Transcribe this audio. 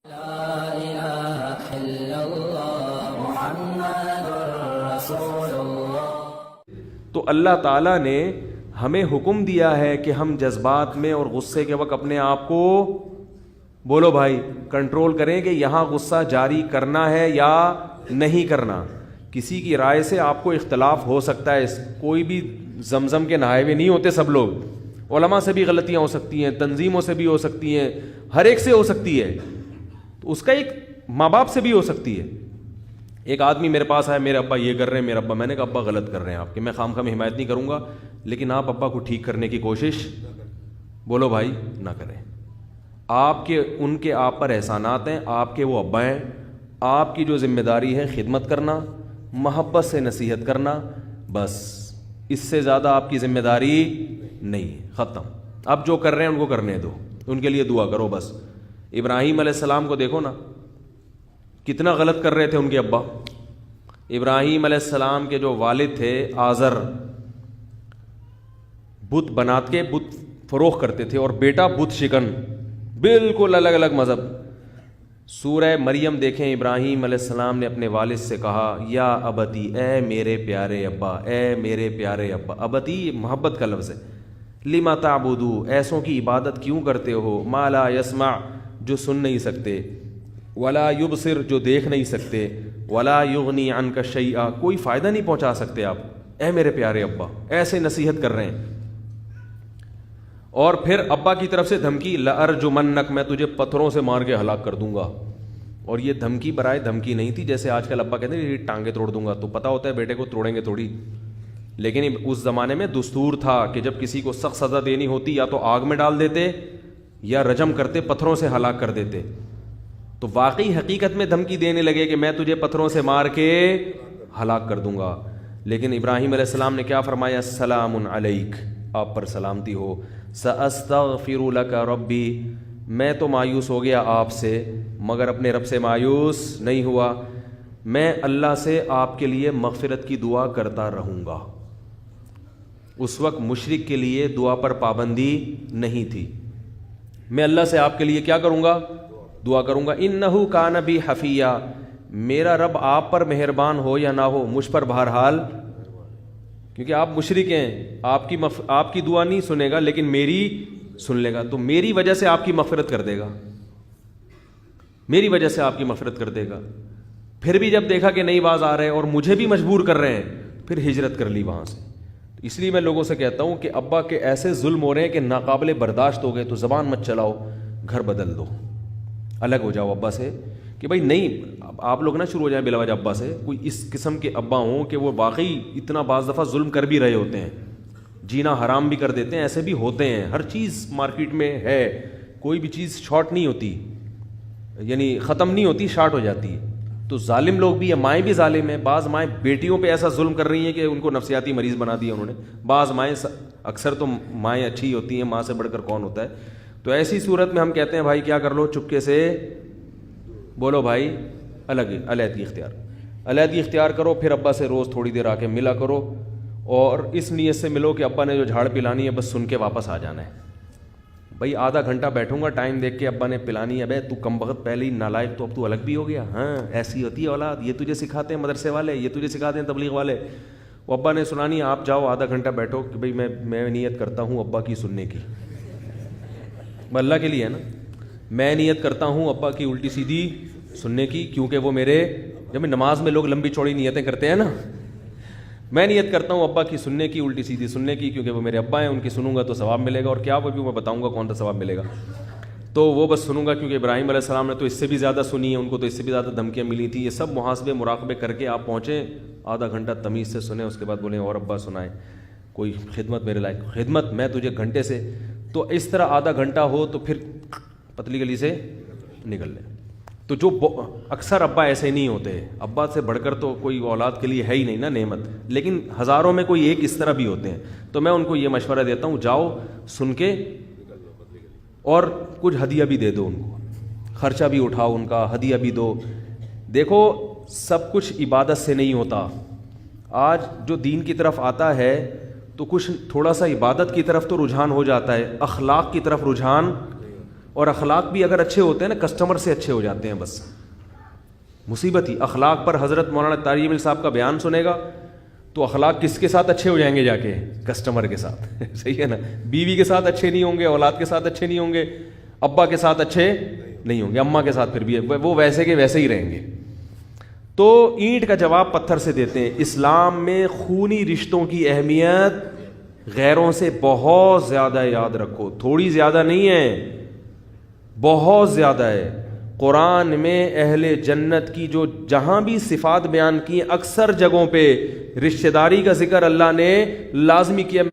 لا إله إلا الله محمد رسول اللہ۔ تو اللہ تعالیٰ نے ہمیں حکم دیا ہے کہ ہم جذبات میں اور غصے کے وقت اپنے آپ کو بولو بھائی کنٹرول کریں کہ یہاں غصہ جاری کرنا ہے یا نہیں کرنا۔ کسی کی رائے سے آپ کو اختلاف ہو سکتا ہے، کوئی بھی زمزم کے نہائے ہوئے نہیں ہوتے سب لوگ، علماء سے بھی غلطیاں ہو سکتی ہیں، تنظیموں سے بھی ہو سکتی ہیں، ہر ایک سے ہو سکتی ہے، تو اس کا ایک ماں باپ سے بھی ہو سکتی ہے۔ ایک آدمی میرے پاس آیا، میرے ابا یہ کر رہے ہیں، میرے ابا، میں نے کہا ابا غلط کر رہے ہیں آپ کے، میں خام خواہ حمایت نہیں کروں گا، لیکن آپ ابا کو ٹھیک کرنے کی کوشش بولو بھائی نہ کریں۔ آپ کے ان کے آپ پر احسانات ہیں، آپ کے وہ ابا ہیں، آپ کی جو ذمہ داری ہے خدمت کرنا، محبت سے نصیحت کرنا، بس اس سے زیادہ آپ کی ذمہ داری نہیں، ختم۔ اب جو کر رہے ہیں ان کو کرنے دو، ان کے لیے دعا کرو بس۔ ابراہیم علیہ السلام کو دیکھو نا، کتنا غلط کر رہے تھے ان کے ابا۔ ابراہیم علیہ السلام کے جو والد تھے آزر، بت بنات کے بت فروخت کرتے تھے، اور بیٹا بت شکن، بالکل الگ الگ مذہب۔ سورہ مریم دیکھیں، ابراہیم علیہ السلام نے اپنے والد سے کہا یا ابتی، اے میرے پیارے ابا، اے میرے پیارے ابا۔ ابتی محبت کا لفظ ہے۔ لما تعبدو، ایسوں کی عبادت کیوں کرتے ہو، ما لا یسمع، جو سن نہیں سکتے، ولا یبصر، جو دیکھ نہیں سکتے، ولا یغنی عنک شیئا، کوئی فائدہ نہیں پہنچا سکتے آپ، اے میرے پیارے ابا۔ ایسے نصیحت کر رہے ہیں، اور پھر ابا کی طرف سے دھمکی، لأرجمنک، میں تجھے پتھروں سے مار کے ہلاک کر دوں گا۔ اور یہ دھمکی برائے دھمکی نہیں تھی جیسے آج کل ابا کہتے ہیں یہ ٹانگیں توڑ دوں گا، تو پتہ ہوتا ہے بیٹے کو توڑیں گے تھوڑی، لیکن اس زمانے میں دستور تھا کہ جب کسی کو سخت سزا دینی ہوتی یا تو آگ میں ڈال دیتے یا رجم کرتے، پتھروں سے ہلاک کر دیتے۔ تو واقعی حقیقت میں دھمکی دینے لگے کہ میں تجھے پتھروں سے مار کے ہلاک کر دوں گا، لیکن ابراہیم علیہ السلام نے کیا فرمایا، سلام علیک، آپ پر سلامتی ہو، سأستغفر لک ربی، میں تو مایوس ہو گیا آپ سے مگر اپنے رب سے مایوس نہیں ہوا، میں اللہ سے آپ کے لیے مغفرت کی دعا کرتا رہوں گا۔ اس وقت مشرک کے لیے دعا پر پابندی نہیں تھی، میں اللہ سے آپ کے لیے کیا کروں گا، دعا کروں گا۔ انہ کان بی حفیہ، میرا رب آپ پر مہربان ہو یا نہ ہو، مجھ پر بہرحال، کیونکہ آپ مشرک ہیں، آپ کی دعا نہیں سنے گا لیکن میری سن لے گا، تو میری وجہ سے آپ کی مغفرت کر دے گا، میری وجہ سے آپ کی مغفرت کر دے گا۔ پھر بھی جب دیکھا کہ نہیں باز آ رہے اور مجھے بھی مجبور کر رہے ہیں، پھر ہجرت کر لی وہاں سے۔ اس لیے میں لوگوں سے کہتا ہوں کہ ابا کے ایسے ظلم ہو رہے ہیں کہ ناقابل برداشت ہو گئے، تو زبان مت چلاؤ، گھر بدل دو، الگ ہو جاؤ ابا سے، کہ بھائی نہیں، آپ لوگ نہ شروع ہو جائیں بلا وجہ ابا سے۔ کوئی اس قسم کے ابا ہوں کہ وہ واقعی اتنا بعض دفعہ ظلم کر بھی رہے ہوتے ہیں، جینا حرام بھی کر دیتے ہیں، ایسے بھی ہوتے ہیں، ہر چیز مارکیٹ میں ہے، کوئی بھی چیز شارٹ نہیں ہوتی، یعنی ختم نہیں ہوتی، شارٹ ہو جاتی ہے۔ تو ظالم لوگ بھی ہیں، مائیں بھی ظالم ہیں، بعض مائیں بیٹیوں پہ ایسا ظلم کر رہی ہیں کہ ان کو نفسیاتی مریض بنا دیا انہوں نے، بعض مائیں، اکثر تو مائیں اچھی ہوتی ہیں، ماں سے بڑھ کر کون ہوتا ہے۔ تو ایسی صورت میں ہم کہتے ہیں بھائی کیا کر لو، چپکے سے بولو بھائی، علیحدگی اختیار کرو، پھر ابا سے روز تھوڑی دیر آ کے ملا کرو، اور اس نیت سے ملو کہ ابا نے جو جھاڑ پلانی ہے بس سن کے واپس آ جانا ہے۔ بھائی آدھا گھنٹہ بیٹھوں گا، ٹائم دیکھ کے ابا نے پلانی ہے، بے تو کم وقت پہلے ہی نالائق، تو اب تو الگ بھی ہو گیا، ہاں ایسی ہوتی ہے اولاد، یہ تجھے سکھاتے ہیں مدرسے والے، یہ تجھے سکھاتے ہیں تبلیغ والے۔ وہ ابا نے سنانی ہے، آپ جاؤ آدھا گھنٹہ بیٹھو کہ بھائی میں نیت کرتا ہوں ابا کی سننے کی، اللہ کے لیے ہے نا، میں نیت کرتا ہوں ابا کی الٹی سیدھی سننے کی، کیونکہ وہ میرے، جب نماز میں لوگ لمبی چوڑی نیتیں کرتے ہیں نا، میں نیت کرتا ہوں ابا کی سننے کی، الٹی سیدھی سننے کی، کیونکہ وہ میرے ابا ہیں، ان کی سنوں گا تو ثواب ملے گا، اور کیا وہ بھی میں بتاؤں گا کون سا ثواب ملے گا، تو وہ بس سنوں گا، کیونکہ ابراہیم علیہ السلام نے تو اس سے بھی زیادہ سنی ہے، ان کو تو اس سے بھی زیادہ دھمکیاں ملی تھی۔ یہ سب محاسبے مراقبے کر کے آپ پہنچیں، آدھا گھنٹہ تمیز سے سنیں، اس کے بعد بولیں اور ابا سنائیں کوئی خدمت میرے لائق، خدمت میں تجھے گھنٹے سے، تو اس طرح آدھا گھنٹہ ہو تو پھر پتلی گلی سے نکل لیں۔ تو جو اکثر ابا ایسے نہیں ہوتے، ابا سے بڑھ کر تو کوئی اولاد کے لیے ہے ہی نہیں نا نعمت، لیکن ہزاروں میں کوئی ایک اس طرح بھی ہوتے ہیں، تو میں ان کو یہ مشورہ دیتا ہوں، جاؤ سن کے، اور کچھ ہدیہ بھی دے دو ان کو، خرچہ بھی اٹھاؤ ان کا، ہدیہ بھی دو۔ دیکھو سب کچھ عبادت سے نہیں ہوتا، آج جو دین کی طرف آتا ہے تو کچھ تھوڑا سا عبادت کی طرف تو رجحان ہو جاتا ہے، اخلاق کی طرف رجحان اور اخلاق بھی اگر اچھے ہوتے ہیں نا, کسٹمر سے اچھے ہو جاتے ہیں. بس مصیبت ہی اخلاق پر. حضرت مولانا طاہر جمیل صاحب کا بیان سنے گا تو اخلاق کس کے ساتھ اچھے ہو جائیں گے؟ جا کے کسٹمر کے ساتھ. صحیح ہے نا. بیوی کے ساتھ اچھے نہیں ہوں گے, اولاد کے ساتھ اچھے نہیں ہوں گے, ابا کے ساتھ اچھے نہیں ہوں گے, اماں کے ساتھ پھر بھی وہ ویسے کے ویسے ہی رہیں گے. تو اینٹ کا جواب پتھر سے دیتے ہیں. اسلام میں خونی رشتوں کی اہمیت غیروں سے بہت زیادہ, یاد رکھو, تھوڑی زیادہ نہیں ہے, بہت زیادہ ہے. قرآن میں اہل جنت کی جو جہاں بھی صفات بیان کی, اکثر جگہوں پہ رشتہ داری کا ذکر اللہ نے لازمی کیا.